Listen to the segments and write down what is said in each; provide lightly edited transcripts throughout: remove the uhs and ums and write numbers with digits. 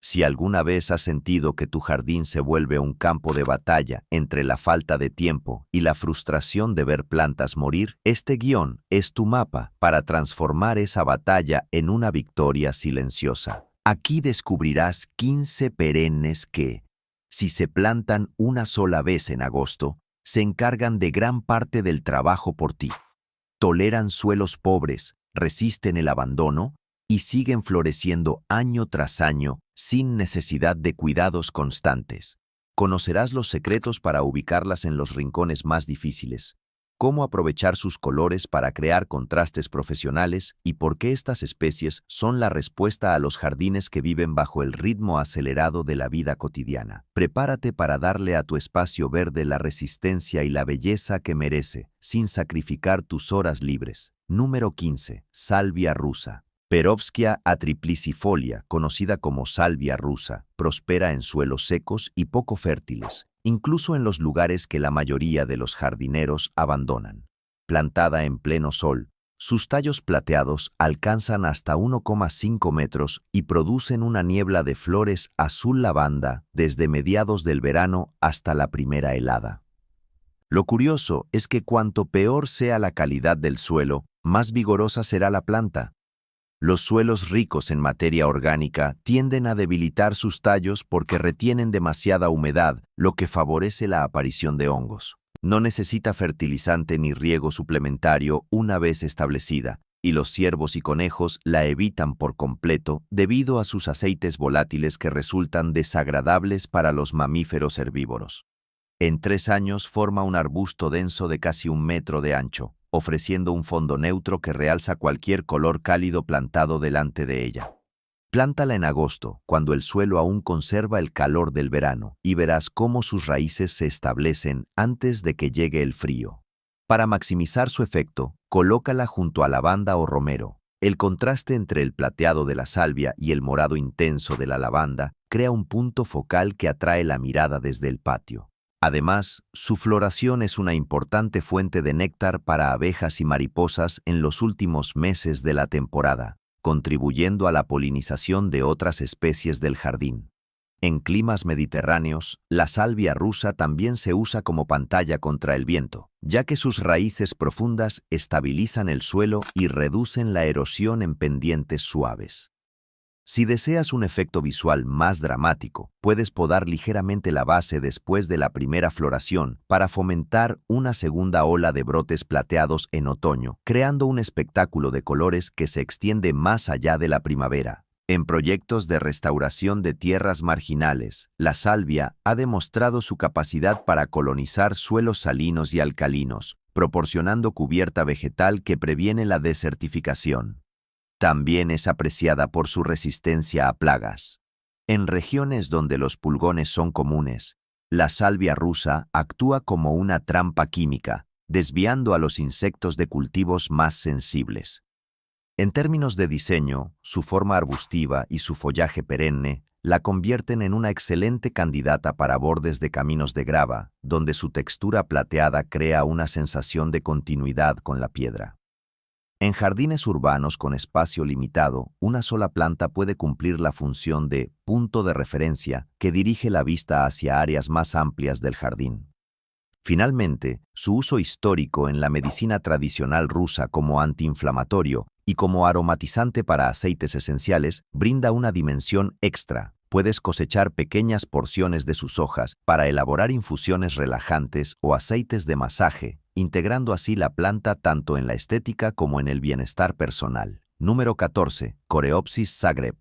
Si alguna vez has sentido que tu jardín se vuelve un campo de batalla entre la falta de tiempo y la frustración de ver plantas morir, este guión es tu mapa para transformar esa batalla en una victoria silenciosa. Aquí descubrirás 15 perennes que, si se plantan una sola vez en agosto, se encargan de gran parte del trabajo por ti. Toleran suelos pobres, resisten el abandono y siguen floreciendo año tras año sin necesidad de cuidados constantes. Conocerás los secretos para ubicarlas en los rincones más difíciles, cómo aprovechar sus colores para crear contrastes profesionales y por qué estas especies son la respuesta a los jardines que viven bajo el ritmo acelerado de la vida cotidiana. Prepárate para darle a tu espacio verde la resistencia y la belleza que merece, sin sacrificar tus horas libres. Número 15. Salvia rusa. Perovskia atriplicifolia, conocida como salvia rusa, prospera en suelos secos y poco fértiles, incluso en los lugares que la mayoría de los jardineros abandonan. Plantada en pleno sol, sus tallos plateados alcanzan hasta 1,5 metros y producen una niebla de flores azul lavanda desde mediados del verano hasta la primera helada. Lo curioso es que cuanto peor sea la calidad del suelo, más vigorosa será la planta. Los suelos ricos en materia orgánica tienden a debilitar sus tallos porque retienen demasiada humedad, lo que favorece la aparición de hongos. No necesita fertilizante ni riego suplementario una vez establecida, y los ciervos y conejos la evitan por completo debido a sus aceites volátiles que resultan desagradables para los mamíferos herbívoros. En 3 años forma un arbusto denso de casi 1 metro de ancho, ofreciendo un fondo neutro que realza cualquier color cálido plantado delante de ella. Plántala en agosto, cuando el suelo aún conserva el calor del verano, y verás cómo sus raíces se establecen antes de que llegue el frío. Para maximizar su efecto, colócala junto a lavanda o romero. El contraste entre el plateado de la salvia y el morado intenso de la lavanda crea un punto focal que atrae la mirada desde el patio. Además, su floración es una importante fuente de néctar para abejas y mariposas en los últimos meses de la temporada, contribuyendo a la polinización de otras especies del jardín. En climas mediterráneos, la salvia rusa también se usa como pantalla contra el viento, ya que sus raíces profundas estabilizan el suelo y reducen la erosión en pendientes suaves. Si deseas un efecto visual más dramático, puedes podar ligeramente la base después de la primera floración para fomentar una segunda ola de brotes plateados en otoño, creando un espectáculo de colores que se extiende más allá de la primavera. En proyectos de restauración de tierras marginales, la salvia ha demostrado su capacidad para colonizar suelos salinos y alcalinos, proporcionando cubierta vegetal que previene la desertificación. También es apreciada por su resistencia a plagas. En regiones donde los pulgones son comunes, la salvia rusa actúa como una trampa química, desviando a los insectos de cultivos más sensibles. En términos de diseño, su forma arbustiva y su follaje perenne la convierten en una excelente candidata para bordes de caminos de grava, donde su textura plateada crea una sensación de continuidad con la piedra. En jardines urbanos con espacio limitado, una sola planta puede cumplir la función de punto de referencia que dirige la vista hacia áreas más amplias del jardín. Finalmente, su uso histórico en la medicina tradicional rusa como antiinflamatorio y como aromatizante para aceites esenciales brinda una dimensión extra. Puedes cosechar pequeñas porciones de sus hojas para elaborar infusiones relajantes o aceites de masaje, integrando así la planta tanto en la estética como en el bienestar personal. Número 14. Coreopsis Zagreb.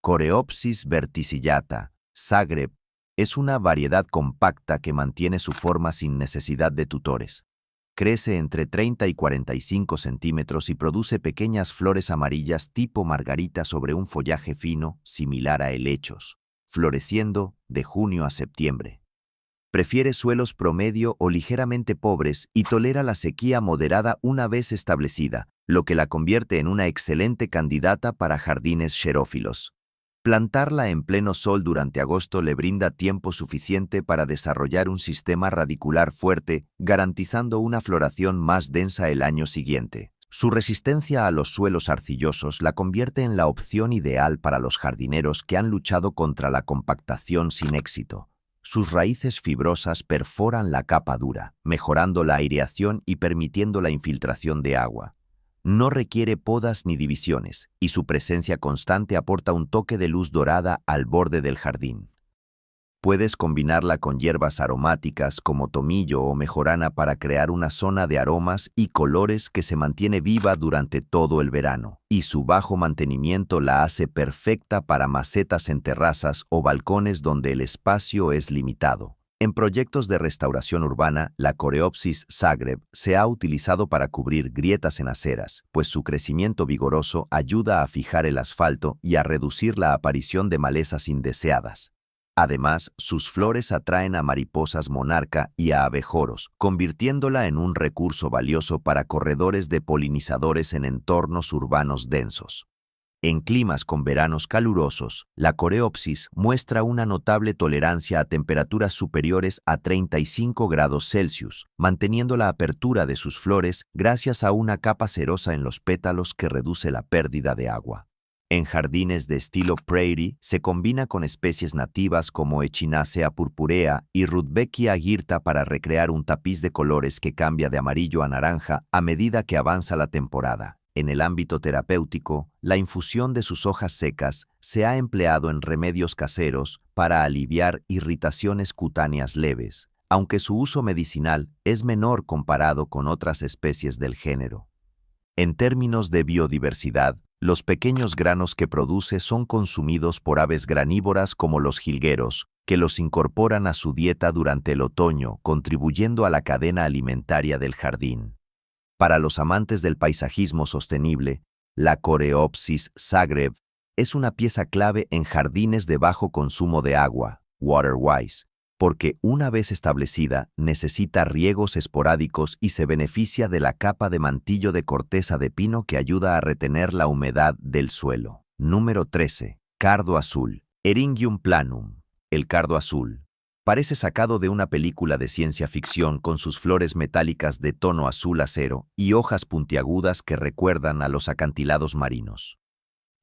Coreopsis verticillata, Zagreb, es una variedad compacta que mantiene su forma sin necesidad de tutores. Crece entre 30 y 45 centímetros y produce pequeñas flores amarillas tipo margarita sobre un follaje fino, similar a helechos, floreciendo de junio a septiembre. Prefiere suelos promedio o ligeramente pobres y tolera la sequía moderada una vez establecida, lo que la convierte en una excelente candidata para jardines xerófilos. Plantarla en pleno sol durante agosto le brinda tiempo suficiente para desarrollar un sistema radicular fuerte, garantizando una floración más densa el año siguiente. Su resistencia a los suelos arcillosos la convierte en la opción ideal para los jardineros que han luchado contra la compactación sin éxito. Sus raíces fibrosas perforan la capa dura, mejorando la aireación y permitiendo la infiltración de agua. No requiere podas ni divisiones, y su presencia constante aporta un toque de luz dorada al borde del jardín. Puedes combinarla con hierbas aromáticas como tomillo o mejorana para crear una zona de aromas y colores que se mantiene viva durante todo el verano, y su bajo mantenimiento la hace perfecta para macetas en terrazas o balcones donde el espacio es limitado. En proyectos de restauración urbana, la Coreopsis Zagreb se ha utilizado para cubrir grietas en aceras, pues su crecimiento vigoroso ayuda a fijar el asfalto y a reducir la aparición de malezas indeseadas. Además, sus flores atraen a mariposas monarca y a abejoros, convirtiéndola en un recurso valioso para corredores de polinizadores en entornos urbanos densos. En climas con veranos calurosos, la Coreopsis muestra una notable tolerancia a temperaturas superiores a 35 grados Celsius, manteniendo la apertura de sus flores gracias a una capa cerosa en los pétalos que reduce la pérdida de agua. En jardines de estilo prairie se combina con especies nativas como Echinacea purpurea y Rudbeckia aguirta para recrear un tapiz de colores que cambia de amarillo a naranja a medida que avanza la temporada. En el ámbito terapéutico, la infusión de sus hojas secas se ha empleado en remedios caseros para aliviar irritaciones cutáneas leves, aunque su uso medicinal es menor comparado con otras especies del género. En términos de biodiversidad, los pequeños granos que produce son consumidos por aves granívoras como los jilgueros, que los incorporan a su dieta durante el otoño, contribuyendo a la cadena alimentaria del jardín. Para los amantes del paisajismo sostenible, la Coreopsis Zagreb es una pieza clave en jardines de bajo consumo de agua, water-wise, porque una vez establecida necesita riegos esporádicos y se beneficia de la capa de mantillo de corteza de pino que ayuda a retener la humedad del suelo. Número 13. Cardo azul. Eryngium planum. El cardo azul. Parece sacado de una película de ciencia ficción con sus flores metálicas de tono azul acero y hojas puntiagudas que recuerdan a los acantilados marinos.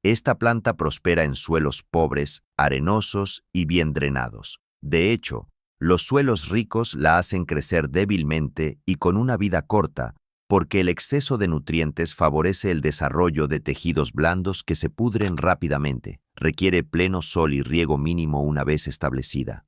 Esta planta prospera en suelos pobres, arenosos y bien drenados. De hecho, los suelos ricos la hacen crecer débilmente y con una vida corta, porque el exceso de nutrientes favorece el desarrollo de tejidos blandos que se pudren rápidamente. Requiere pleno sol y riego mínimo una vez establecida.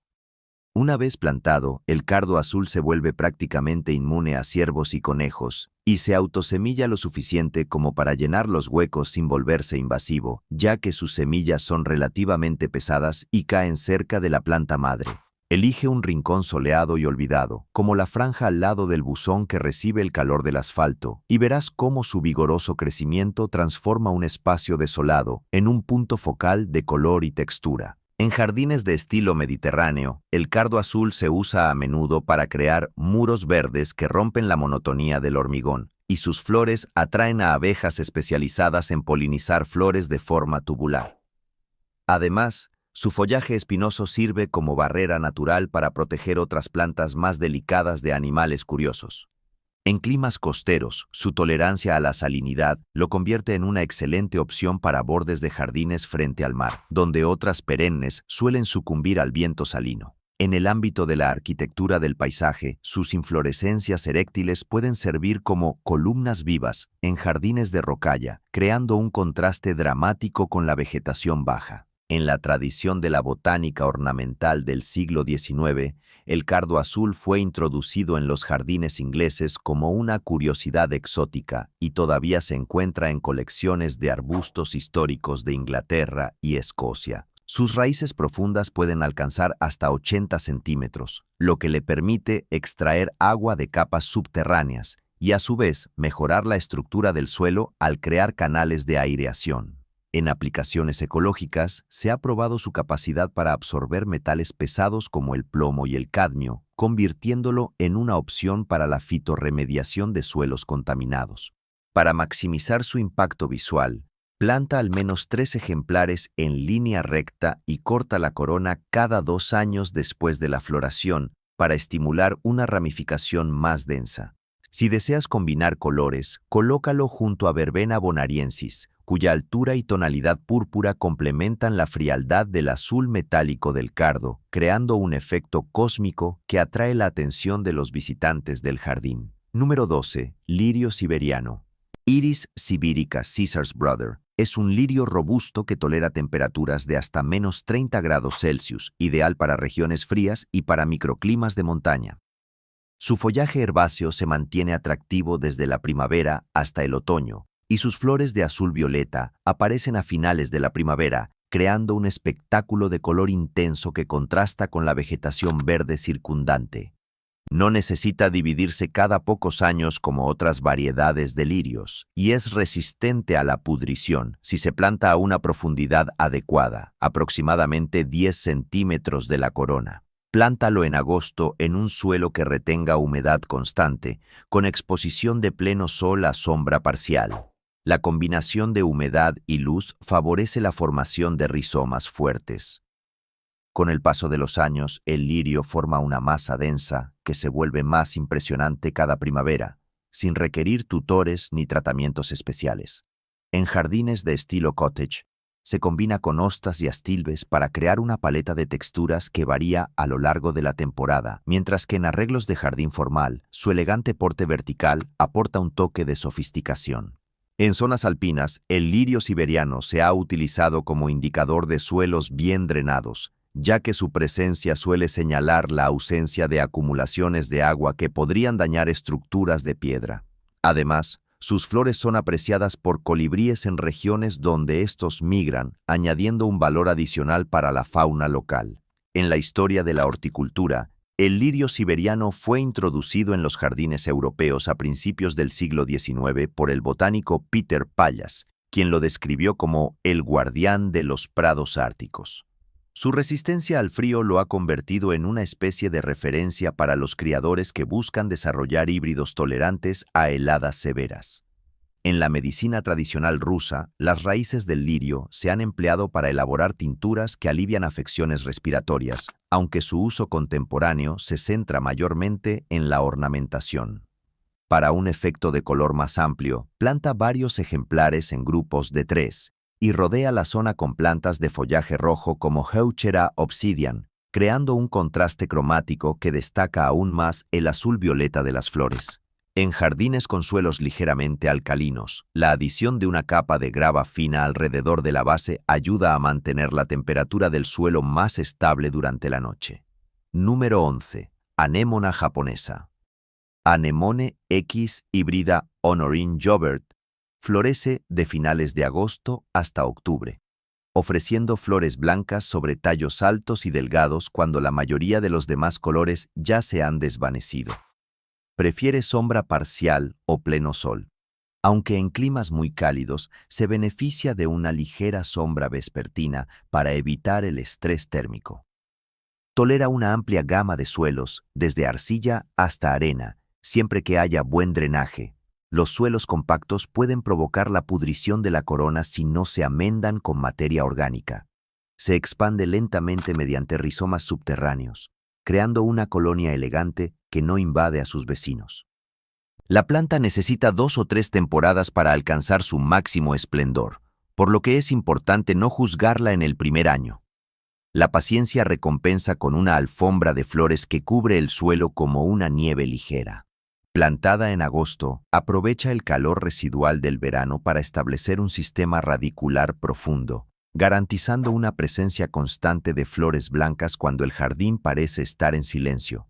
Una vez plantado, el cardo azul se vuelve prácticamente inmune a ciervos y conejos, y se autosemilla lo suficiente como para llenar los huecos sin volverse invasivo, ya que sus semillas son relativamente pesadas y caen cerca de la planta madre. Elige un rincón soleado y olvidado, como la franja al lado del buzón que recibe el calor del asfalto, y verás cómo su vigoroso crecimiento transforma un espacio desolado en un punto focal de color y textura. En jardines de estilo mediterráneo, el cardo azul se usa a menudo para crear muros verdes que rompen la monotonía del hormigón, y sus flores atraen a abejas especializadas en polinizar flores de forma tubular. Además, su follaje espinoso sirve como barrera natural para proteger otras plantas más delicadas de animales curiosos. En climas costeros, su tolerancia a la salinidad lo convierte en una excelente opción para bordes de jardines frente al mar, donde otras perennes suelen sucumbir al viento salino. En el ámbito de la arquitectura del paisaje, sus inflorescencias eréctiles pueden servir como columnas vivas en jardines de rocalla, creando un contraste dramático con la vegetación baja. En la tradición de la botánica ornamental del siglo XIX, el cardo azul fue introducido en los jardines ingleses como una curiosidad exótica y todavía se encuentra en colecciones de arbustos históricos de Inglaterra y Escocia. Sus raíces profundas pueden alcanzar hasta 80 centímetros, lo que le permite extraer agua de capas subterráneas y a su vez mejorar la estructura del suelo al crear canales de aireación. En aplicaciones ecológicas, se ha probado su capacidad para absorber metales pesados como el plomo y el cadmio, convirtiéndolo en una opción para la fitorremediación de suelos contaminados. Para maximizar su impacto visual, planta al menos 3 ejemplares en línea recta y corta la corona cada 2 años después de la floración para estimular una ramificación más densa. Si deseas combinar colores, colócalo junto a Verbena bonariensis, cuya altura y tonalidad púrpura complementan la frialdad del azul metálico del cardo, creando un efecto cósmico que atrae la atención de los visitantes del jardín. Número 12. Lirio siberiano. Iris sibirica Caesar's Brother es un lirio robusto que tolera temperaturas de hasta menos 30 grados Celsius, ideal para regiones frías y para microclimas de montaña. Su follaje herbáceo se mantiene atractivo desde la primavera hasta el otoño, y sus flores de azul violeta aparecen a finales de la primavera, creando un espectáculo de color intenso que contrasta con la vegetación verde circundante. No necesita dividirse cada pocos años como otras variedades de lirios, y es resistente a la pudrición si se planta a una profundidad adecuada, aproximadamente 10 centímetros de la corona. Plántalo en agosto en un suelo que retenga humedad constante, con exposición de pleno sol a sombra parcial. La combinación de humedad y luz favorece la formación de rizomas fuertes. Con el paso de los años, el lirio forma una masa densa que se vuelve más impresionante cada primavera, sin requerir tutores ni tratamientos especiales. En jardines de estilo cottage, se combina con hostas y astilbes para crear una paleta de texturas que varía a lo largo de la temporada, mientras que en arreglos de jardín formal, su elegante porte vertical aporta un toque de sofisticación. En zonas alpinas, el lirio siberiano se ha utilizado como indicador de suelos bien drenados, ya que su presencia suele señalar la ausencia de acumulaciones de agua que podrían dañar estructuras de piedra. Además, sus flores son apreciadas por colibríes en regiones donde estos migran, añadiendo un valor adicional para la fauna local. En la historia de la horticultura, el lirio siberiano fue introducido en los jardines europeos a principios del siglo XIX por el botánico Peter Pallas, quien lo describió como el guardián de los prados árticos. Su resistencia al frío lo ha convertido en una especie de referencia para los criadores que buscan desarrollar híbridos tolerantes a heladas severas. En la medicina tradicional rusa, las raíces del lirio se han empleado para elaborar tinturas que alivian afecciones respiratorias, aunque su uso contemporáneo se centra mayormente en la ornamentación. Para un efecto de color más amplio, planta varios ejemplares en grupos de 3, y rodea la zona con plantas de follaje rojo como Heuchera obsidian, creando un contraste cromático que destaca aún más el azul violeta de las flores. En jardines con suelos ligeramente alcalinos, la adición de una capa de grava fina alrededor de la base ayuda a mantener la temperatura del suelo más estable durante la noche. Número 11. Anémona japonesa. Anemone X híbrida Honorine Jobert florece de finales de agosto hasta octubre, ofreciendo flores blancas sobre tallos altos y delgados cuando la mayoría de los demás colores ya se han desvanecido. Prefiere sombra parcial o pleno sol. Aunque en climas muy cálidos, se beneficia de una ligera sombra vespertina para evitar el estrés térmico. Tolera una amplia gama de suelos, desde arcilla hasta arena, siempre que haya buen drenaje. Los suelos compactos pueden provocar la pudrición de la corona si no se amendan con materia orgánica. Se expande lentamente mediante rizomas subterráneos, creando una colonia elegante que no invade a sus vecinos. La planta necesita 2 o 3 temporadas para alcanzar su máximo esplendor, por lo que es importante no juzgarla en el primer año. La paciencia recompensa con una alfombra de flores que cubre el suelo como una nieve ligera. Plantada en agosto, aprovecha el calor residual del verano para establecer un sistema radicular profundo, garantizando una presencia constante de flores blancas cuando el jardín parece estar en silencio.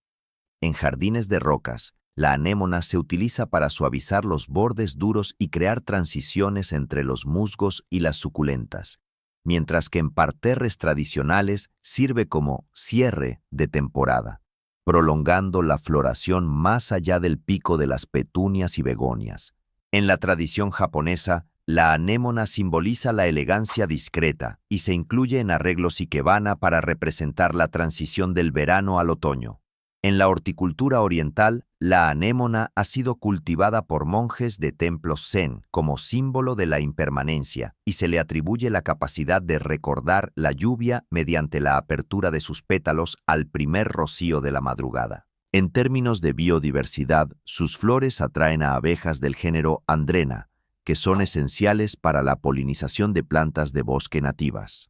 En jardines de rocas, la anémona se utiliza para suavizar los bordes duros y crear transiciones entre los musgos y las suculentas, mientras que en parterres tradicionales sirve como cierre de temporada, prolongando la floración más allá del pico de las petunias y begonias. En la tradición japonesa, la anémona simboliza la elegancia discreta y se incluye en arreglos ikebana para representar la transición del verano al otoño. En la horticultura oriental, la anémona ha sido cultivada por monjes de templos zen como símbolo de la impermanencia y se le atribuye la capacidad de recordar la lluvia mediante la apertura de sus pétalos al primer rocío de la madrugada. En términos de biodiversidad, sus flores atraen a abejas del género Andrena, que son esenciales para la polinización de plantas de bosque nativas.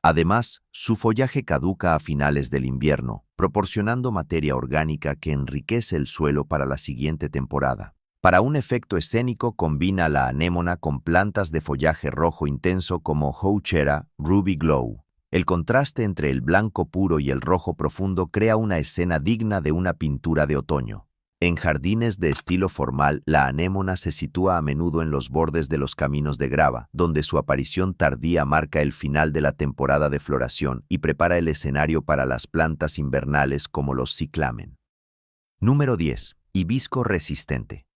Además, su follaje caduca a finales del invierno, proporcionando materia orgánica que enriquece el suelo para la siguiente temporada. Para un efecto escénico, combina la anémona con plantas de follaje rojo intenso como Heuchera Ruby Glow. El contraste entre el blanco puro y el rojo profundo crea una escena digna de una pintura de otoño. En jardines de estilo formal, la anémona se sitúa a menudo en los bordes de los caminos de grava, donde su aparición tardía marca el final de la temporada de floración y prepara el escenario para las plantas invernales como los ciclamen. Número 10. Hibisco resistente.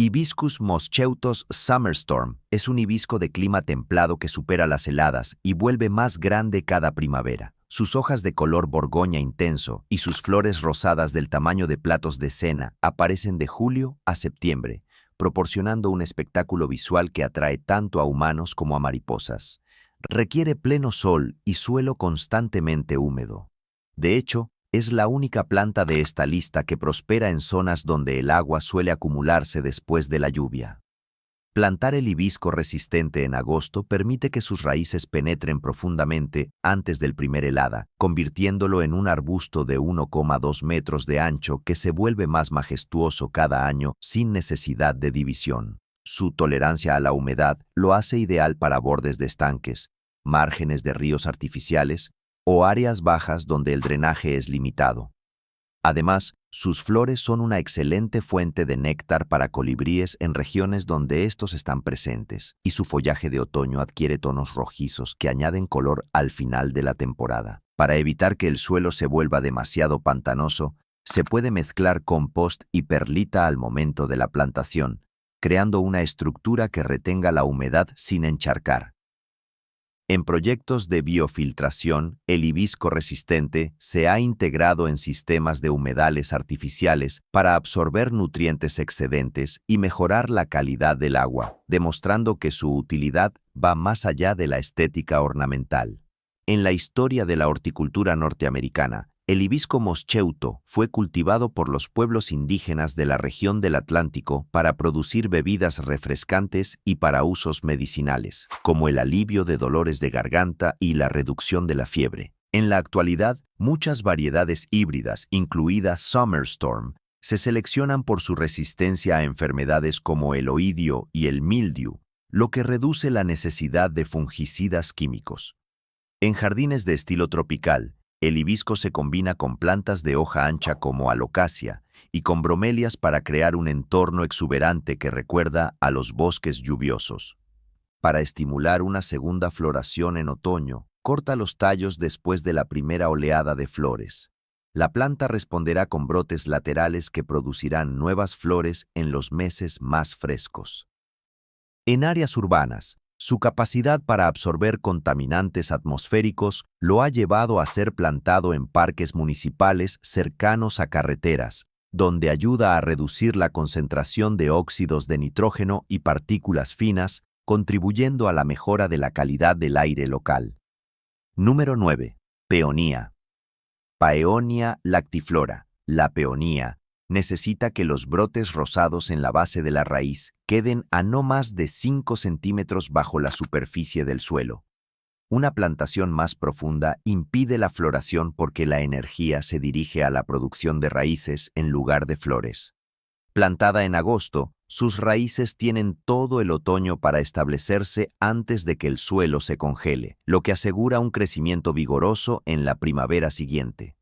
Hibiscus moscheutos summerstorm es un hibisco de clima templado que supera las heladas y vuelve más grande cada primavera. Sus hojas de color borgoña intenso y sus flores rosadas del tamaño de platos de cena aparecen de julio a septiembre, proporcionando un espectáculo visual que atrae tanto a humanos como a mariposas. Requiere pleno sol y suelo constantemente húmedo. De hecho, es la única planta de esta lista que prospera en zonas donde el agua suele acumularse después de la lluvia. Plantar el hibisco resistente en agosto permite que sus raíces penetren profundamente antes del primer helada, convirtiéndolo en un arbusto de 1,2 metros de ancho que se vuelve más majestuoso cada año sin necesidad de división. Su tolerancia a la humedad lo hace ideal para bordes de estanques, márgenes de ríos artificiales o áreas bajas donde el drenaje es limitado. Además, sus flores son una excelente fuente de néctar para colibríes en regiones donde estos están presentes, y su follaje de otoño adquiere tonos rojizos que añaden color al final de la temporada. Para evitar que el suelo se vuelva demasiado pantanoso, se puede mezclar compost y perlita al momento de la plantación, creando una estructura que retenga la humedad sin encharcar. En proyectos de biofiltración, el hibisco resistente se ha integrado en sistemas de humedales artificiales para absorber nutrientes excedentes y mejorar la calidad del agua, demostrando que su utilidad va más allá de la estética ornamental. En la historia de la horticultura norteamericana, el hibisco moscheuto fue cultivado por los pueblos indígenas de la región del Atlántico para producir bebidas refrescantes y para usos medicinales, como el alivio de dolores de garganta y la reducción de la fiebre. En la actualidad, muchas variedades híbridas, incluida Summerstorm, se seleccionan por su resistencia a enfermedades como el oidio y el mildew, lo que reduce la necesidad de fungicidas químicos. En jardines de estilo tropical, el hibisco se combina con plantas de hoja ancha como alocasia y con bromelias para crear un entorno exuberante que recuerda a los bosques lluviosos. Para estimular una segunda floración en otoño, corta los tallos después de la primera oleada de flores. La planta responderá con brotes laterales que producirán nuevas flores en los meses más frescos. En áreas urbanas, su capacidad para absorber contaminantes atmosféricos lo ha llevado a ser plantado en parques municipales cercanos a carreteras, donde ayuda a reducir la concentración de óxidos de nitrógeno y partículas finas, contribuyendo a la mejora de la calidad del aire local. Número 9. Peonía. Paeonia lactiflora. La peonía necesita que los brotes rosados en la base de la raíz queden a no más de 5 centímetros bajo la superficie del suelo. Una plantación más profunda impide la floración porque la energía se dirige a la producción de raíces en lugar de flores. Plantada en agosto, sus raíces tienen todo el otoño para establecerse antes de que el suelo se congele, lo que asegura un crecimiento vigoroso en la primavera siguiente.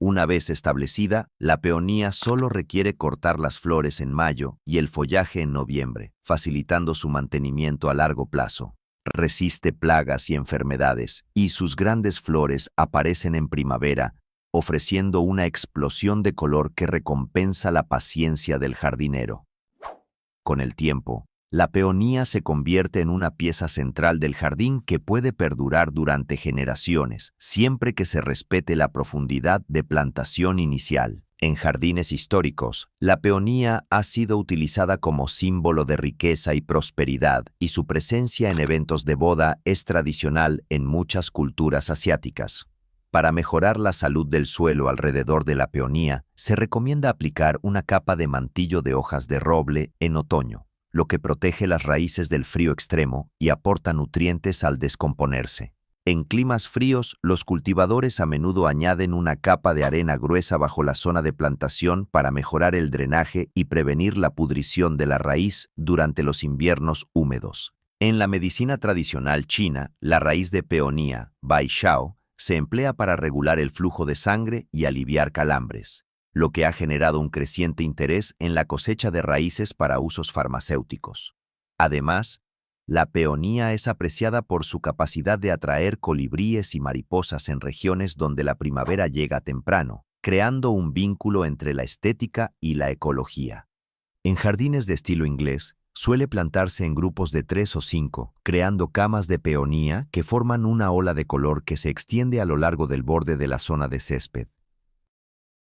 Una vez establecida, la peonía solo requiere cortar las flores en mayo y el follaje en noviembre, facilitando su mantenimiento a largo plazo. Resiste plagas y enfermedades, y sus grandes flores aparecen en primavera, ofreciendo una explosión de color que recompensa la paciencia del jardinero. Con el tiempo, la peonía se convierte en una pieza central del jardín que puede perdurar durante generaciones, siempre que se respete la profundidad de plantación inicial. En jardines históricos, la peonía ha sido utilizada como símbolo de riqueza y prosperidad, y su presencia en eventos de boda es tradicional en muchas culturas asiáticas. Para mejorar la salud del suelo alrededor de la peonía, se recomienda aplicar una capa de mantillo de hojas de roble en otoño, lo que protege las raíces del frío extremo y aporta nutrientes al descomponerse. En climas fríos, los cultivadores a menudo añaden una capa de arena gruesa bajo la zona de plantación para mejorar el drenaje y prevenir la pudrición de la raíz durante los inviernos húmedos. En la medicina tradicional china, la raíz de peonía, bai shao, se emplea para regular el flujo de sangre y aliviar calambres, lo que ha generado un creciente interés en la cosecha de raíces para usos farmacéuticos. Además, la peonía es apreciada por su capacidad de atraer colibríes y mariposas en regiones donde la primavera llega temprano, creando un vínculo entre la estética y la ecología. En jardines de estilo inglés, suele plantarse en grupos de 3 o 5, creando camas de peonía que forman una ola de color que se extiende a lo largo del borde de la zona de césped.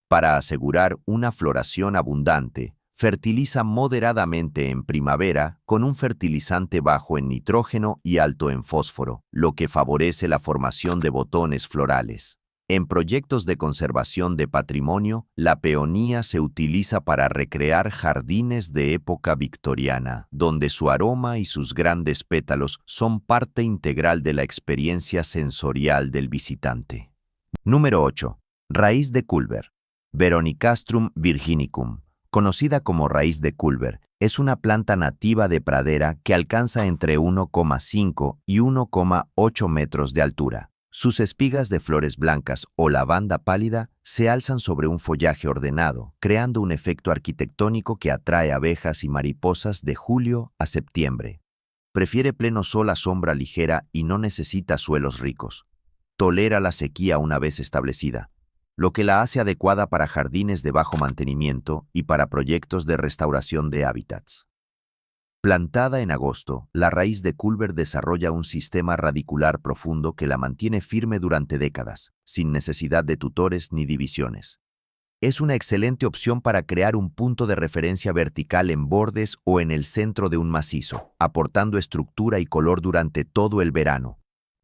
Para asegurar una floración abundante, fertiliza moderadamente en primavera con un fertilizante bajo en nitrógeno y alto en fósforo, lo que favorece la formación de botones florales. En proyectos de conservación de patrimonio, la peonía se utiliza para recrear jardines de época victoriana, donde su aroma y sus grandes pétalos son parte integral de la experiencia sensorial del visitante. Número 8. Raíz de Culver. Veronicastrum virginicum, conocida como raíz de Culver, es una planta nativa de pradera que alcanza entre 1,5 y 1,8 metros de altura. Sus espigas de flores blancas o lavanda pálida se alzan sobre un follaje ordenado, creando un efecto arquitectónico que atrae abejas y mariposas de julio a septiembre. Prefiere pleno sol a sombra ligera y no necesita suelos ricos. Tolera la sequía una vez establecida, lo que la hace adecuada para jardines de bajo mantenimiento y para proyectos de restauración de hábitats. Plantada en agosto, la raíz de Culver desarrolla un sistema radicular profundo que la mantiene firme durante décadas, sin necesidad de tutores ni divisiones. Es una excelente opción para crear un punto de referencia vertical en bordes o en el centro de un macizo, aportando estructura y color durante todo el verano.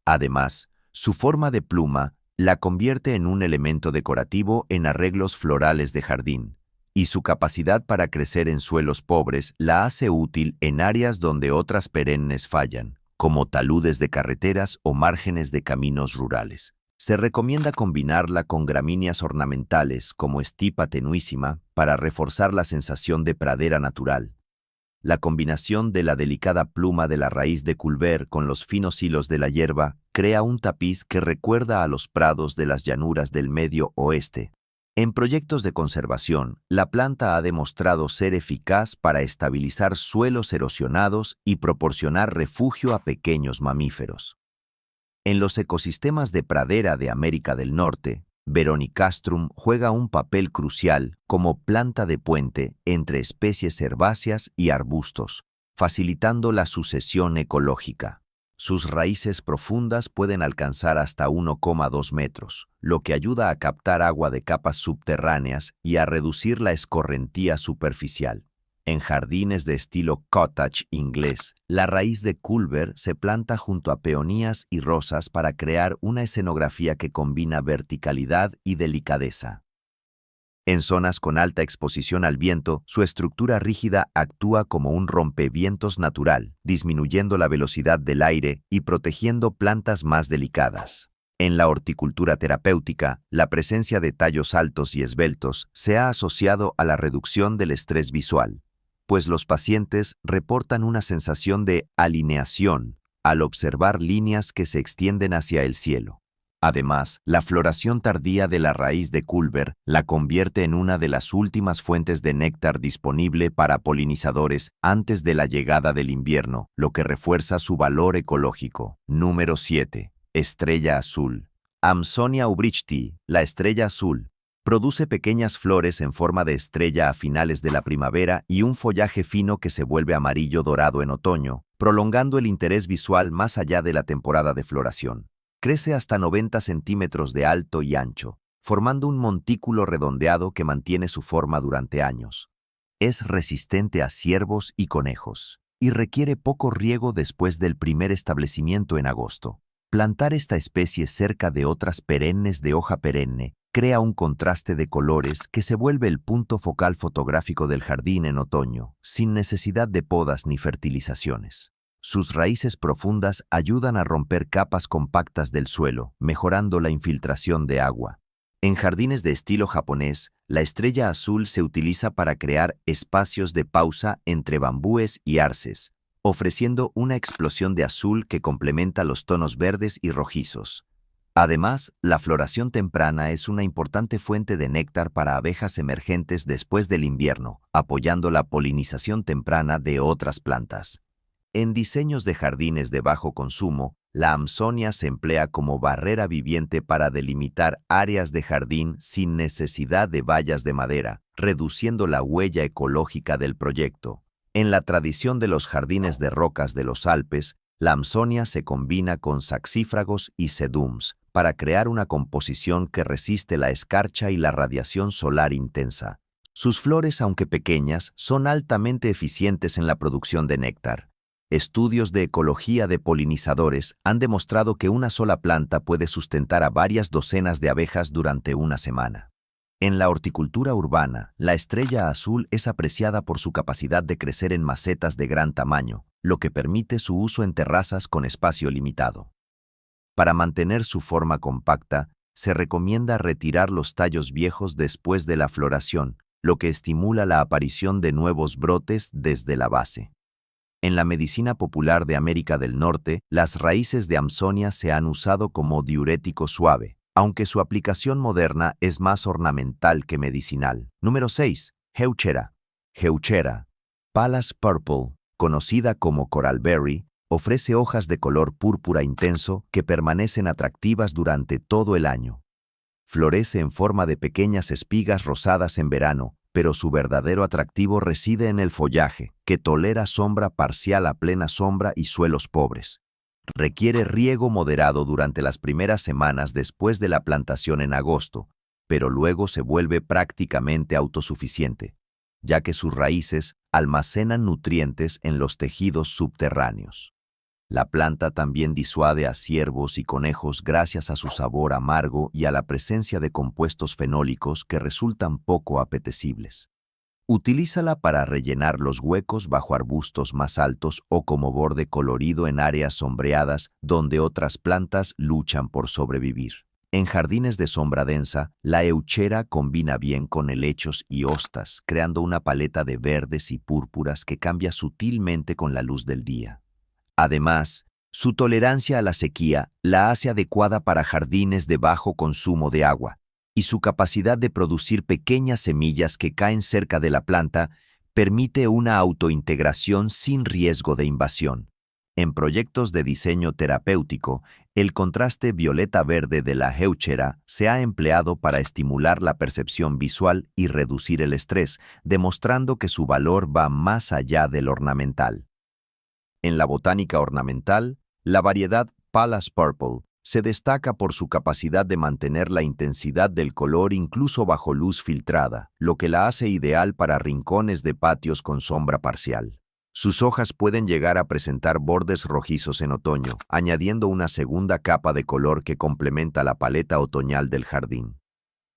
Además, su forma de pluma la convierte en un elemento decorativo en arreglos florales de jardín, y su capacidad para crecer en suelos pobres la hace útil en áreas donde otras perennes fallan, como taludes de carreteras o márgenes de caminos rurales. Se recomienda combinarla con gramíneas ornamentales como Stipa tenuísima para reforzar la sensación de pradera natural. La combinación de la delicada pluma de la raíz de Culver con los finos hilos de la hierba crea un tapiz que recuerda a los prados de las llanuras del Medio Oeste. En proyectos de conservación, la planta ha demostrado ser eficaz para estabilizar suelos erosionados y proporcionar refugio a pequeños mamíferos. En los ecosistemas de pradera de América del Norte, Veronicastrum juega un papel crucial como planta de puente entre especies herbáceas y arbustos, facilitando la sucesión ecológica. Sus raíces profundas pueden alcanzar hasta 1,2 metros, lo que ayuda a captar agua de capas subterráneas y a reducir la escorrentía superficial. En jardines de estilo cottage inglés, la raíz de Culver se planta junto a peonías y rosas para crear una escenografía que combina verticalidad y delicadeza. En zonas con alta exposición al viento, su estructura rígida actúa como un rompevientos natural, disminuyendo la velocidad del aire y protegiendo plantas más delicadas. En la horticultura terapéutica, la presencia de tallos altos y esbeltos se ha asociado a la reducción del estrés visual, pues los pacientes reportan una sensación de alineación al observar líneas que se extienden hacia el cielo. Además, la floración tardía de la raíz de Culver la convierte en una de las últimas fuentes de néctar disponible para polinizadores antes de la llegada del invierno, lo que refuerza su valor ecológico. Número 7. Estrella azul. Amsonia ubrichti, la estrella azul, produce pequeñas flores en forma de estrella a finales de la primavera y un follaje fino que se vuelve amarillo dorado en otoño, prolongando el interés visual más allá de la temporada de floración. Crece hasta 90 centímetros de alto y ancho, formando un montículo redondeado que mantiene su forma durante años. Es resistente a ciervos y conejos, y requiere poco riego después del primer establecimiento en agosto. Plantar esta especie cerca de otras perennes de hoja perenne crea un contraste de colores que se vuelve el punto focal fotográfico del jardín en otoño, sin necesidad de podas ni fertilizaciones. Sus raíces profundas ayudan a romper capas compactas del suelo, mejorando la infiltración de agua. En jardines de estilo japonés, la estrella azul se utiliza para crear espacios de pausa entre bambúes y arces, ofreciendo una explosión de azul que complementa los tonos verdes y rojizos. Además, la floración temprana es una importante fuente de néctar para abejas emergentes después del invierno, apoyando la polinización temprana de otras plantas. En diseños de jardines de bajo consumo, la Amsonia se emplea como barrera viviente para delimitar áreas de jardín sin necesidad de vallas de madera, reduciendo la huella ecológica del proyecto. En la tradición de los jardines de rocas de los Alpes, la Amsonia se combina con saxífragos y sedums para crear una composición que resiste la escarcha y la radiación solar intensa. Sus flores, aunque pequeñas, son altamente eficientes en la producción de néctar. Estudios de ecología de polinizadores han demostrado que una sola planta puede sustentar a varias docenas de abejas durante una semana. En la horticultura urbana, la estrella azul es apreciada por su capacidad de crecer en macetas de gran tamaño, lo que permite su uso en terrazas con espacio limitado. Para mantener su forma compacta, se recomienda retirar los tallos viejos después de la floración, lo que estimula la aparición de nuevos brotes desde la base. En la medicina popular de América del Norte, las raíces de Amsonia se han usado como diurético suave, aunque su aplicación moderna es más ornamental que medicinal. Número 6. Heuchera. Heuchera, Pallas purple, conocida como coralberry, ofrece hojas de color púrpura intenso que permanecen atractivas durante todo el año. Florece en forma de pequeñas espigas rosadas en verano, pero su verdadero atractivo reside en el follaje, que tolera sombra parcial a plena sombra y suelos pobres. Requiere riego moderado durante las primeras semanas después de la plantación en agosto, pero luego se vuelve prácticamente autosuficiente, ya que sus raíces almacenan nutrientes en los tejidos subterráneos. La planta también disuade a ciervos y conejos gracias a su sabor amargo y a la presencia de compuestos fenólicos que resultan poco apetecibles. Utilízala para rellenar los huecos bajo arbustos más altos o como borde colorido en áreas sombreadas donde otras plantas luchan por sobrevivir. En jardines de sombra densa, la heuchera combina bien con helechos y hostas, creando una paleta de verdes y púrpuras que cambia sutilmente con la luz del día. Además, su tolerancia a la sequía la hace adecuada para jardines de bajo consumo de agua, y su capacidad de producir pequeñas semillas que caen cerca de la planta permite una autointegración sin riesgo de invasión. En proyectos de diseño terapéutico, el contraste violeta-verde de la heuchera se ha empleado para estimular la percepción visual y reducir el estrés, demostrando que su valor va más allá del ornamental. En la botánica ornamental, la variedad Pallas purple se destaca por su capacidad de mantener la intensidad del color incluso bajo luz filtrada, lo que la hace ideal para rincones de patios con sombra parcial. Sus hojas pueden llegar a presentar bordes rojizos en otoño, añadiendo una segunda capa de color que complementa la paleta otoñal del jardín.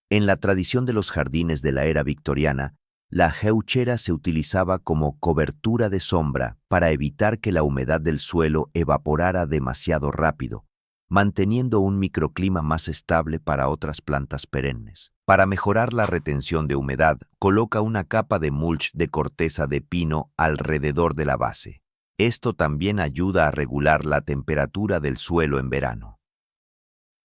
En la tradición de los jardines de la era victoriana, la heuchera se utilizaba como cobertura de sombra para evitar que la humedad del suelo evaporara demasiado rápido, manteniendo un microclima más estable para otras plantas perennes. Para mejorar la retención de humedad, coloca una capa de mulch de corteza de pino alrededor de la base. Esto también ayuda a regular la temperatura del suelo en verano.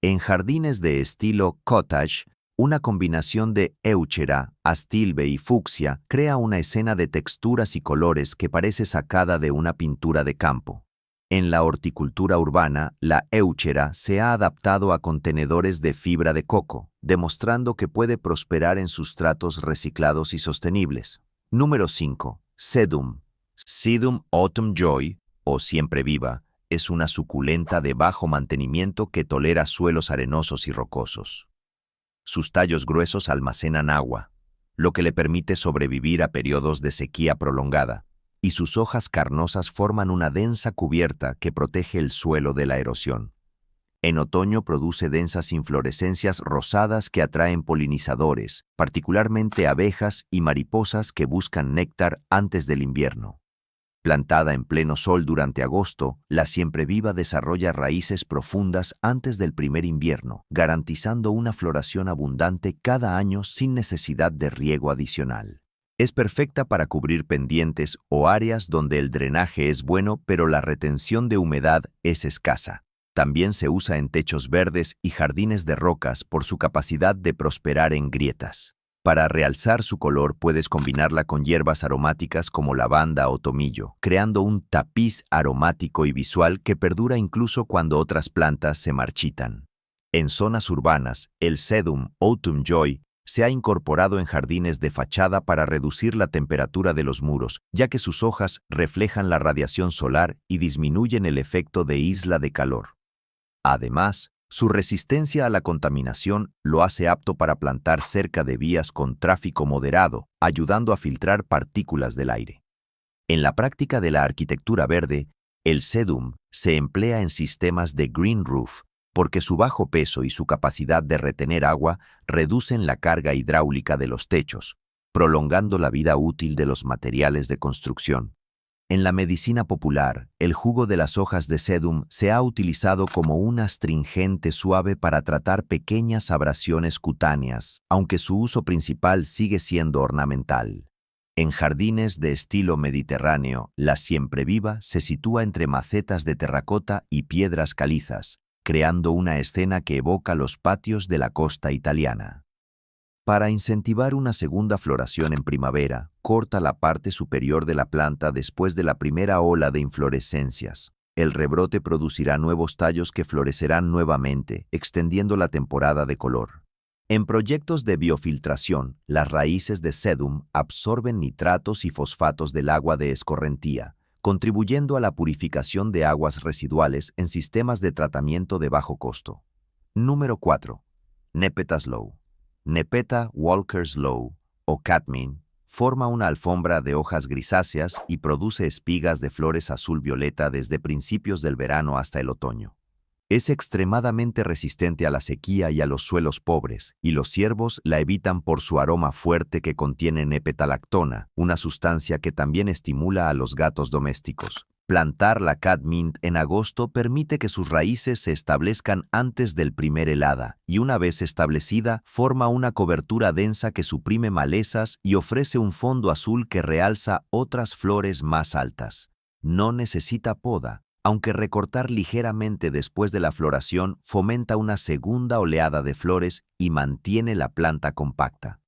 En jardines de estilo cottage, una combinación de heuchera, astilbe y fucsia crea una escena de texturas y colores que parece sacada de una pintura de campo. En la horticultura urbana, la heuchera se ha adaptado a contenedores de fibra de coco, demostrando que puede prosperar en sustratos reciclados y sostenibles. Número 5. Sedum. Sedum autumn joy, o siempre viva, es una suculenta de bajo mantenimiento que tolera suelos arenosos y rocosos. Sus tallos gruesos almacenan agua, lo que le permite sobrevivir a periodos de sequía prolongada, y sus hojas carnosas forman una densa cubierta que protege el suelo de la erosión. En otoño produce densas inflorescencias rosadas que atraen polinizadores, particularmente abejas y mariposas que buscan néctar antes del invierno. Plantada en pleno sol durante agosto, la siempreviva desarrolla raíces profundas antes del primer invierno, garantizando una floración abundante cada año sin necesidad de riego adicional. Es perfecta para cubrir pendientes o áreas donde el drenaje es bueno pero la retención de humedad es escasa. También se usa en techos verdes y jardines de rocas por su capacidad de prosperar en grietas. Para realzar su color puedes combinarla con hierbas aromáticas como lavanda o tomillo, creando un tapiz aromático y visual que perdura incluso cuando otras plantas se marchitan. En zonas urbanas, el Sedum Autumn Joy se ha incorporado en jardines de fachada para reducir la temperatura de los muros, ya que sus hojas reflejan la radiación solar y disminuyen el efecto de isla de calor. Además, su resistencia a la contaminación lo hace apto para plantar cerca de vías con tráfico moderado, ayudando a filtrar partículas del aire. En la práctica de la arquitectura verde, el sedum se emplea en sistemas de green roof porque su bajo peso y su capacidad de retener agua reducen la carga hidráulica de los techos, prolongando la vida útil de los materiales de construcción. En la medicina popular, el jugo de las hojas de sedum se ha utilizado como un astringente suave para tratar pequeñas abrasiones cutáneas, aunque su uso principal sigue siendo ornamental. En jardines de estilo mediterráneo, la siempreviva se sitúa entre macetas de terracota y piedras calizas, creando una escena que evoca los patios de la costa italiana. Para incentivar una segunda floración en primavera, corta la parte superior de la planta después de la primera ola de inflorescencias. El rebrote producirá nuevos tallos que florecerán nuevamente, extendiendo la temporada de color. En proyectos de biofiltración, las raíces de sedum absorben nitratos y fosfatos del agua de escorrentía, contribuyendo a la purificación de aguas residuales en sistemas de tratamiento de bajo costo. Número 4. Nepeta Slow. Nepeta Walker-Slow, o Catmint, forma una alfombra de hojas grisáceas y produce espigas de flores azul-violeta desde principios del verano hasta el otoño. Es extremadamente resistente a la sequía y a los suelos pobres, y los ciervos la evitan por su aroma fuerte que contiene nepetalactona, una sustancia que también estimula a los gatos domésticos. Plantar la catmint en agosto permite que sus raíces se establezcan antes del primer helada y una vez establecida forma una cobertura densa que suprime malezas y ofrece un fondo azul que realza otras flores más altas. No necesita poda, aunque recortar ligeramente después de la floración fomenta una segunda oleada de flores y mantiene la planta compacta.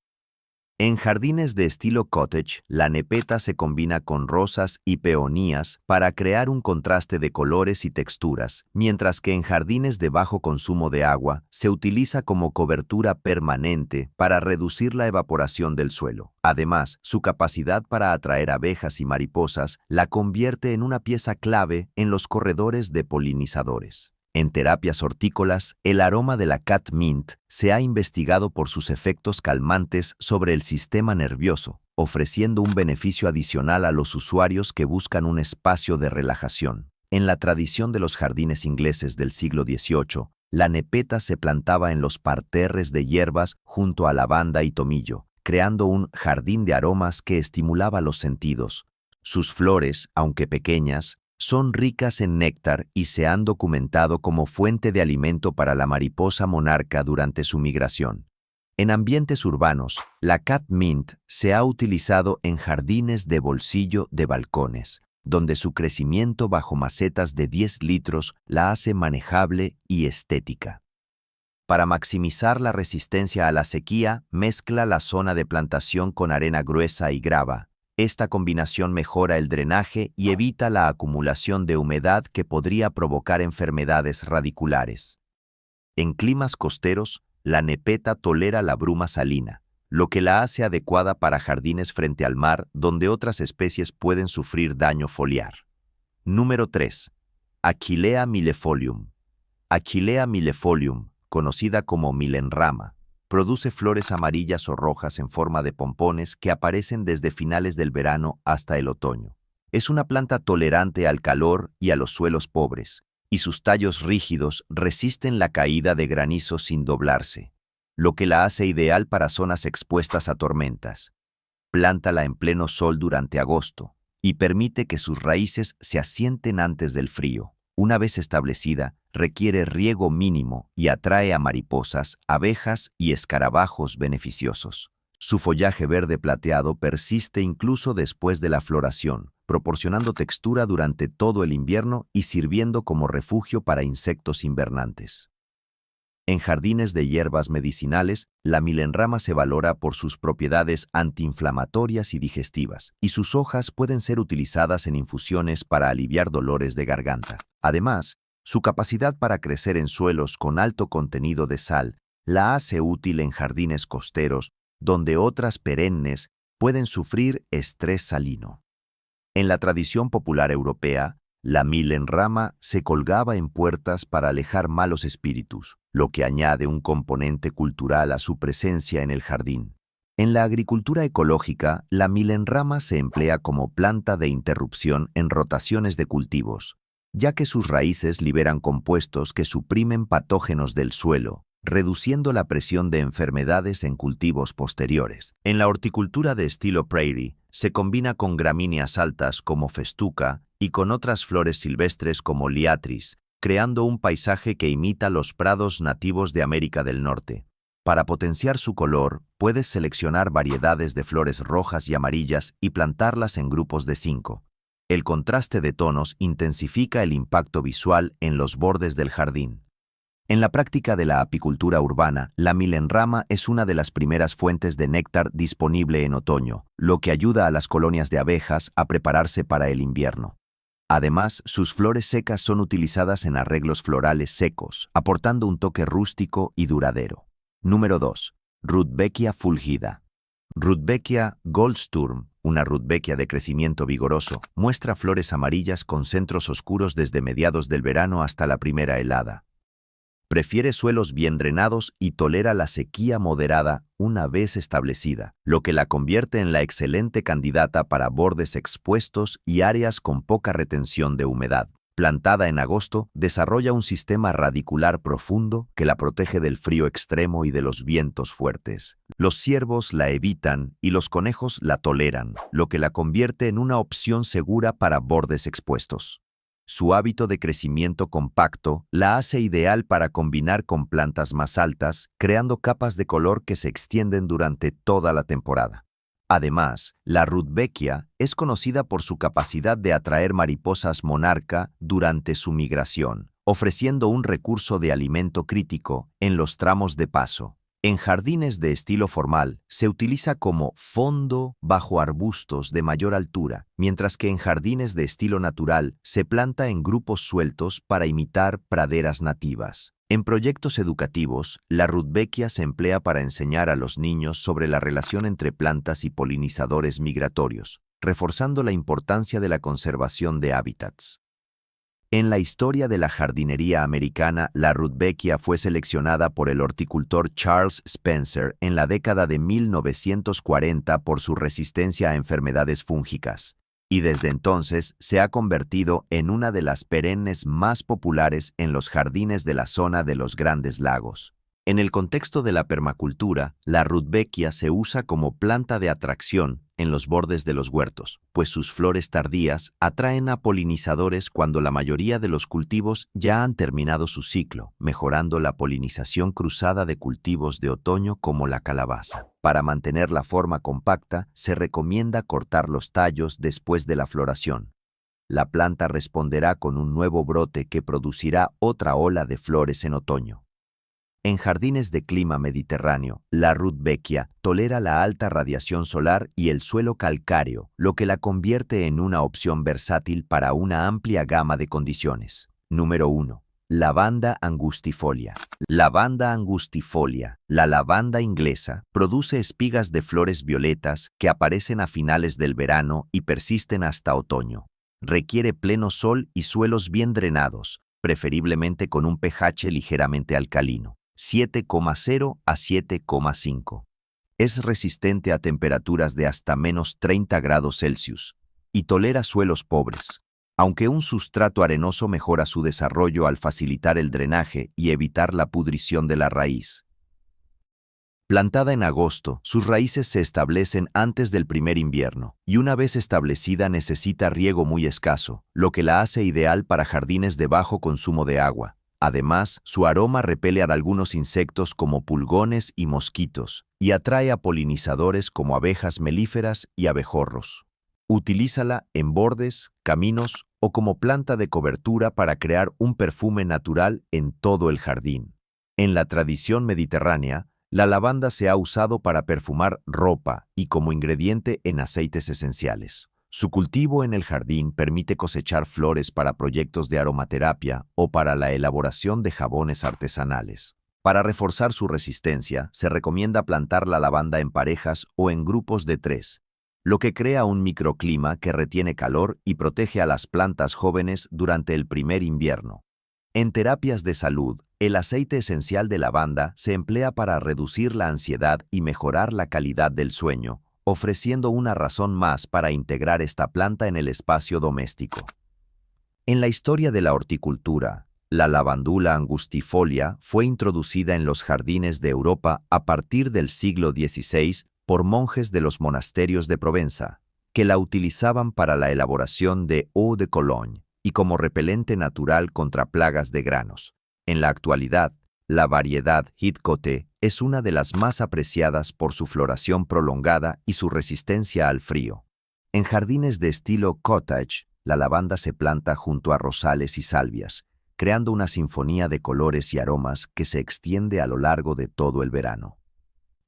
En jardines de estilo cottage, la nepeta se combina con rosas y peonías para crear un contraste de colores y texturas, mientras que en jardines de bajo consumo de agua se utiliza como cobertura permanente para reducir la evaporación del suelo. Además, su capacidad para atraer abejas y mariposas la convierte en una pieza clave en los corredores de polinizadores. En terapias hortícolas, el aroma de la catmint se ha investigado por sus efectos calmantes sobre el sistema nervioso, ofreciendo un beneficio adicional a los usuarios que buscan un espacio de relajación. En la tradición de los jardines ingleses del siglo XVIII, la nepeta se plantaba en los parterres de hierbas junto a lavanda y tomillo, creando un jardín de aromas que estimulaba los sentidos. Sus flores, aunque pequeñas, son ricas en néctar y se han documentado como fuente de alimento para la mariposa monarca durante su migración. En ambientes urbanos, la catmint se ha utilizado en jardines de bolsillo de balcones, donde su crecimiento bajo macetas de 10 litros la hace manejable y estética. Para maximizar la resistencia a la sequía, mezcla la zona de plantación con arena gruesa y grava. Esta combinación mejora el drenaje y evita la acumulación de humedad que podría provocar enfermedades radiculares. En climas costeros, la nepeta tolera la bruma salina, lo que la hace adecuada para jardines frente al mar donde otras especies pueden sufrir daño foliar. Número 3. Achillea millefolium. Achillea millefolium, conocida como milenrama, produce flores amarillas o rojas en forma de pompones que aparecen desde finales del verano hasta el otoño. Es una planta tolerante al calor y a los suelos pobres, y sus tallos rígidos resisten la caída de granizo sin doblarse, lo que la hace ideal para zonas expuestas a tormentas. Plántala en pleno sol durante agosto y permite que sus raíces se asienten antes del frío. Una vez establecida, requiere riego mínimo y atrae a mariposas, abejas y escarabajos beneficiosos. Su follaje verde plateado persiste incluso después de la floración, proporcionando textura durante todo el invierno y sirviendo como refugio para insectos invernantes. En jardines de hierbas medicinales, la milenrama se valora por sus propiedades antiinflamatorias y digestivas, y sus hojas pueden ser utilizadas en infusiones para aliviar dolores de garganta. Además, su capacidad para crecer en suelos con alto contenido de sal la hace útil en jardines costeros, donde otras perennes pueden sufrir estrés salino. En la tradición popular europea, la milenrama se colgaba en puertas para alejar malos espíritus, lo que añade un componente cultural a su presencia en el jardín. En la agricultura ecológica, la milenrama se emplea como planta de interrupción en rotaciones de cultivos, ya que sus raíces liberan compuestos que suprimen patógenos del suelo, reduciendo la presión de enfermedades en cultivos posteriores. En la horticultura de estilo prairie, se combina con gramíneas altas como festuca y con otras flores silvestres como liatris, creando un paisaje que imita los prados nativos de América del Norte. Para potenciar su color, puedes seleccionar variedades de flores rojas y amarillas y plantarlas en grupos de 5. El contraste de tonos intensifica el impacto visual en los bordes del jardín. En la práctica de la apicultura urbana, la milenrama es una de las primeras fuentes de néctar disponible en otoño, lo que ayuda a las colonias de abejas a prepararse para el invierno. Además, sus flores secas son utilizadas en arreglos florales secos, aportando un toque rústico y duradero. Número 2. Rudbeckia fulgida. Rudbeckia goldsturm, una rudbeckia de crecimiento vigoroso, muestra flores amarillas con centros oscuros desde mediados del verano hasta la primera helada. Prefiere suelos bien drenados y tolera la sequía moderada una vez establecida, lo que la convierte en la excelente candidata para bordes expuestos y áreas con poca retención de humedad. Plantada en agosto, desarrolla un sistema radicular profundo que la protege del frío extremo y de los vientos fuertes. Los ciervos la evitan y los conejos la toleran, lo que la convierte en una opción segura para bordes expuestos. Su hábito de crecimiento compacto la hace ideal para combinar con plantas más altas, creando capas de color que se extienden durante toda la temporada. Además, la rudbeckia es conocida por su capacidad de atraer mariposas monarca durante su migración, ofreciendo un recurso de alimento crítico en los tramos de paso. En jardines de estilo formal, se utiliza como fondo bajo arbustos de mayor altura, mientras que en jardines de estilo natural se planta en grupos sueltos para imitar praderas nativas. En proyectos educativos, la rudbeckia se emplea para enseñar a los niños sobre la relación entre plantas y polinizadores migratorios, reforzando la importancia de la conservación de hábitats. En la historia de la jardinería americana, la rudbeckia fue seleccionada por el horticultor Charles Spencer en la década de 1940 por su resistencia a enfermedades fúngicas, y desde entonces se ha convertido en una de las perennes más populares en los jardines de la zona de los Grandes Lagos. En el contexto de la permacultura, la rudbeckia se usa como planta de atracción en los bordes de los huertos, pues sus flores tardías atraen a polinizadores cuando la mayoría de los cultivos ya han terminado su ciclo, mejorando la polinización cruzada de cultivos de otoño como la calabaza. Para mantener la forma compacta, se recomienda cortar los tallos después de la floración. La planta responderá con un nuevo brote que producirá otra ola de flores en otoño. En jardines de clima mediterráneo, la rudbeckia tolera la alta radiación solar y el suelo calcáreo, lo que la convierte en una opción versátil para una amplia gama de condiciones. Número 1. Lavanda angustifolia. Lavanda angustifolia, la lavanda inglesa, produce espigas de flores violetas que aparecen a finales del verano y persisten hasta otoño. Requiere pleno sol y suelos bien drenados, preferiblemente con un pH ligeramente alcalino. 7,0 a 7,5. Es resistente a temperaturas de hasta -30 °C y tolera suelos pobres. Aunque un sustrato arenoso mejora su desarrollo al facilitar el drenaje y evitar la pudrición de la raíz. Plantada en agosto, sus raíces se establecen antes del primer invierno, y una vez establecida necesita riego muy escaso, lo que la hace ideal para jardines de bajo consumo de agua. Además, su aroma repele a algunos insectos como pulgones y mosquitos, y atrae a polinizadores como abejas melíferas y abejorros. Utilízala en bordes, caminos o como planta de cobertura para crear un perfume natural en todo el jardín. En la tradición mediterránea, la lavanda se ha usado para perfumar ropa y como ingrediente en aceites esenciales. Su cultivo en el jardín permite cosechar flores para proyectos de aromaterapia o para la elaboración de jabones artesanales. Para reforzar su resistencia, se recomienda plantar la lavanda en parejas o en grupos de 3, lo que crea un microclima que retiene calor y protege a las plantas jóvenes durante el primer invierno. En terapias de salud, el aceite esencial de lavanda se emplea para reducir la ansiedad y mejorar la calidad del sueño, ofreciendo una razón más para integrar esta planta en el espacio doméstico. En la historia de la horticultura, la lavandula angustifolia fue introducida en los jardines de Europa a partir del siglo XVI por monjes de los monasterios de Provenza, que la utilizaban para la elaboración de eau de Cologne y como repelente natural contra plagas de granos. En la actualidad, la variedad Heathcote es una de las más apreciadas por su floración prolongada y su resistencia al frío. En jardines de estilo cottage, la lavanda se planta junto a rosales y salvias, creando una sinfonía de colores y aromas que se extiende a lo largo de todo el verano.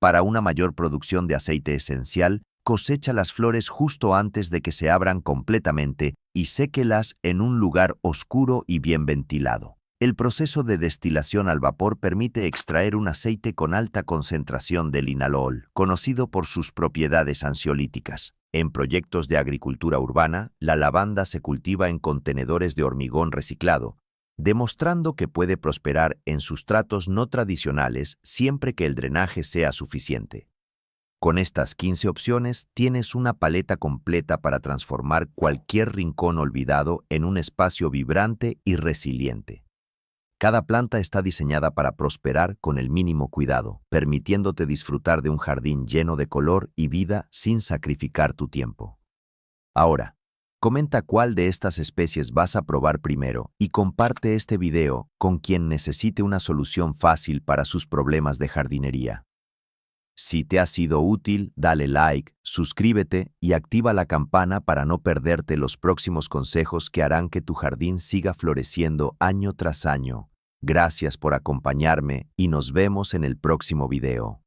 Para una mayor producción de aceite esencial, cosecha las flores justo antes de que se abran completamente y séquelas en un lugar oscuro y bien ventilado. El proceso de destilación al vapor permite extraer un aceite con alta concentración de linalool, conocido por sus propiedades ansiolíticas. En proyectos de agricultura urbana, la lavanda se cultiva en contenedores de hormigón reciclado, demostrando que puede prosperar en sustratos no tradicionales siempre que el drenaje sea suficiente. Con estas 15 opciones, tienes una paleta completa para transformar cualquier rincón olvidado en un espacio vibrante y resiliente. Cada planta está diseñada para prosperar con el mínimo cuidado, permitiéndote disfrutar de un jardín lleno de color y vida sin sacrificar tu tiempo. Ahora, comenta cuál de estas especies vas a probar primero y comparte este video con quien necesite una solución fácil para sus problemas de jardinería. Si te ha sido útil, dale like, suscríbete y activa la campana para no perderte los próximos consejos que harán que tu jardín siga floreciendo año tras año. Gracias por acompañarme y nos vemos en el próximo video.